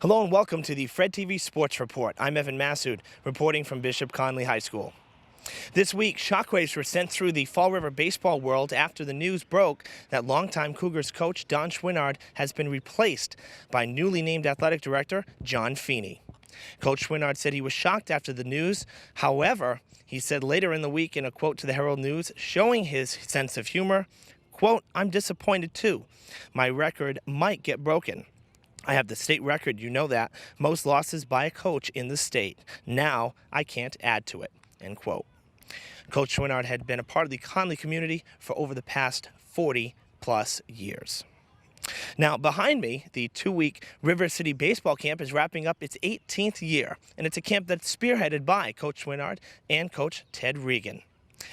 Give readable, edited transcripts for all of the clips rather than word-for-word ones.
Hello and welcome to the FREDTV Sports Report. I'm Evan Massoud, reporting from Bishop Conley High School. This week, shockwaves were sent through the Fall River baseball world after the news broke that longtime Cougars coach Don Schwinnard has been replaced by newly named athletic director John Feeney. Coach Schwinnard said he was shocked after the news. However, he said later in the week in a quote to the Herald News, showing his sense of humor, quote, "I'm disappointed too. My record might get broken. I have the state record, you know that, most losses by a coach in the state. Now I can't add to it," end quote. Coach Schwinnard had been a part of the Conley community for over the past 40-plus years. Now, behind me, the 2-week River City baseball camp is wrapping up its 18th year, and it's a camp that's spearheaded by Coach Schwinnard and Coach Ted Regan.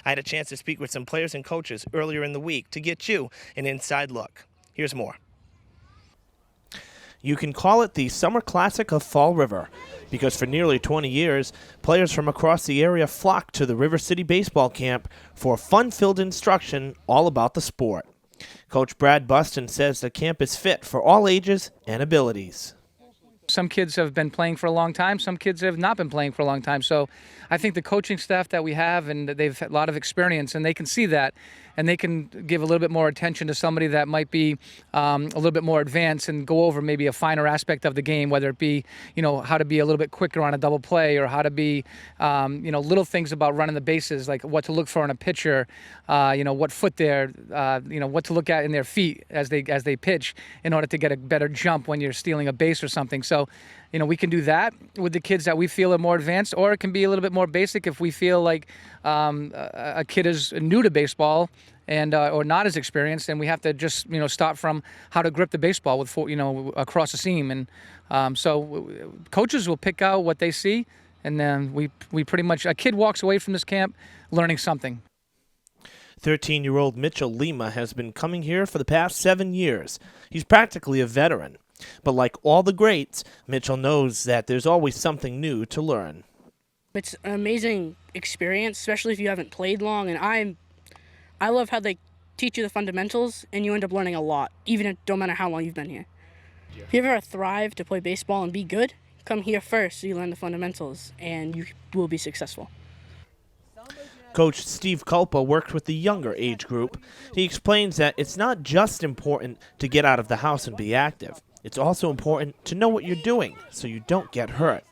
I had a chance to speak with some players and coaches earlier in the week to get you an inside look. Here's more. You can call it the Summer Classic of Fall River, because for nearly 20 years, players from across the area flocked to the River City baseball camp for fun-filled instruction all about the sport. Coach Brad Buston says the camp is fit for all ages and abilities. Some kids have been playing for a long time. Some kids have not been playing for a long time. So I think the coaching staff that we have, and they've had a lot of experience, and they can see that, and they can give a little bit more attention to somebody that might be a little bit more advanced and go over maybe a finer aspect of the game, whether it be, how to be a little bit quicker on a double play, or how to be, little things about running the bases, like what to look for in a pitcher, what foot they're, what to look at in their feet as they pitch in order to get a better jump when you're stealing a base or something. So, we can do that with the kids that we feel are more advanced, or it can be a little bit more basic if we feel like a kid is new to baseball and or not as experienced, and we have to just start from how to grip the baseball with across the seam. And so coaches will pick out what they see, and then we pretty much, a kid walks away from this camp learning something. 13-year-old Mitchell Lima has been coming here for the past 7 years. He's practically a veteran. But like all the greats, Mitchell knows that there's always something new to learn. It's an amazing experience, especially if you haven't played long. And I love how they teach you the fundamentals, and you end up learning a lot, even if, no matter how long you've been here. If you ever thrive to play baseball and be good, come here first so you learn the fundamentals, and you will be successful. Coach Steve Culpa worked with the younger age group. He explains that it's not just important to get out of the house and be active. It's also important to know what you're doing so you don't get hurt.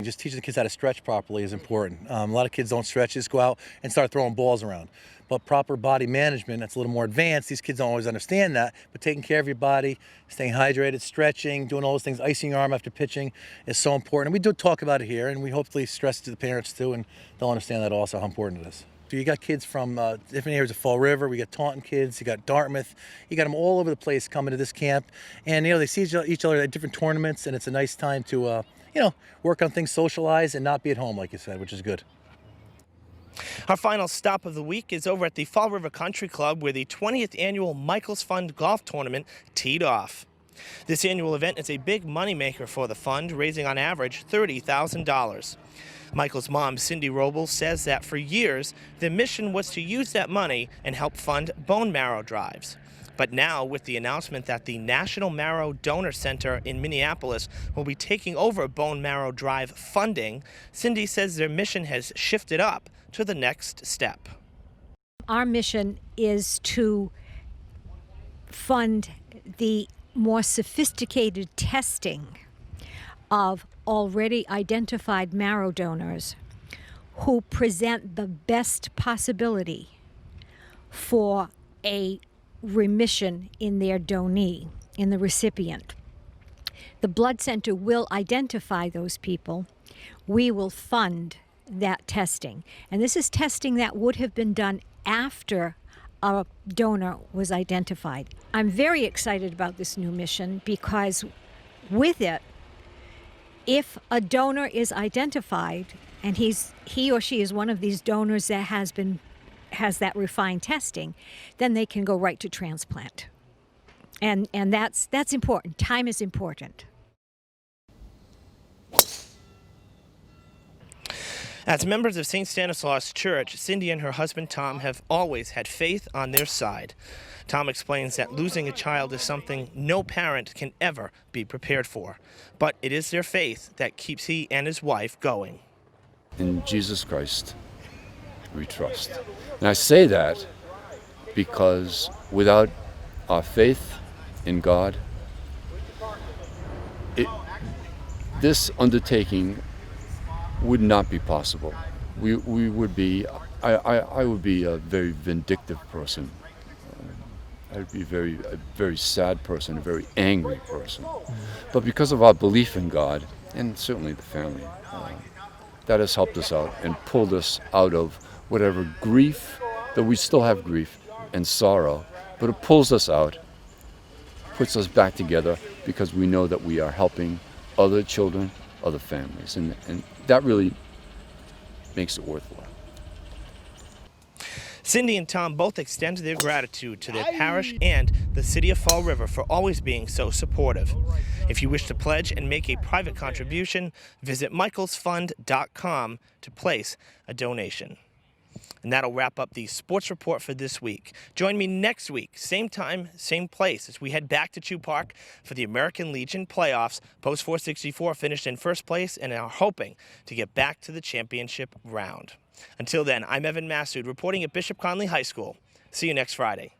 Just teaching the kids how to stretch properly is important. A lot of kids don't stretch, just go out and start throwing balls around. But proper body management, that's a little more advanced. These kids don't always understand that. But taking care of your body, staying hydrated, stretching, doing all those things, icing your arm after pitching is so important. And we do talk about it here, and we hopefully stress it to the parents too, and they'll understand that also, how important it is. So you got kids from different areas of Fall River. We got Taunton kids. You got Dartmouth. You got them all over the place coming to this camp, and they see each other at different tournaments, and it's a nice time to work on things, socialize, and not be at home, like you said, which is good. Our final stop of the week is over at the Fall River Country Club, where the 20th annual Michaels Fund Golf Tournament teed off. This annual event is a big moneymaker for the fund, raising on average $30,000. Michael's mom, Cindy Robles, says that for years, the mission was to use that money and help fund bone marrow drives. But now, with the announcement that the National Marrow Donor Center in Minneapolis will be taking over bone marrow drive funding, Cindy says their mission has shifted up to the next step. Our mission is to fund the more sophisticated testing of already identified marrow donors who present the best possibility for a remission in their donee, in the recipient. The blood center will identify those people. We will fund that testing. And this is testing that would have been done after a donor was identified. I'm very excited about this new mission because with it, if a donor is identified and he or she is one of these donors that has that refined testing, then they can go right to transplant. And that's important. Time is important. As members of St. Stanislaus Church, Cindy and her husband Tom have always had faith on their side. Tom explains that losing a child is something no parent can ever be prepared for, but it is their faith that keeps he and his wife going. In Jesus Christ, we trust. And I say that because without our faith in God, this undertaking would not be possible. We would be, I would be a very vindictive person. I'd be a very sad person, a very angry person. But because of our belief in God, and certainly the family, that has helped us out and pulled us out of whatever grief, that we still have grief and sorrow, but it pulls us out, puts us back together because we know that we are helping other children, other families, and that really makes it worthwhile. Cindy and Tom both extend their gratitude to their parish and the city of Fall River for always being so supportive. If you wish to pledge and make a private contribution, visit michaelsfund.com to place a donation. And that'll wrap up the sports report for this week. Join me next week, same time, same place, as we head back to Chew Park for the American Legion playoffs. Post 464 finished in first place and are hoping to get back to the championship round. Until then, I'm Evan Massoud reporting at Bishop Conley High School. See you next Friday.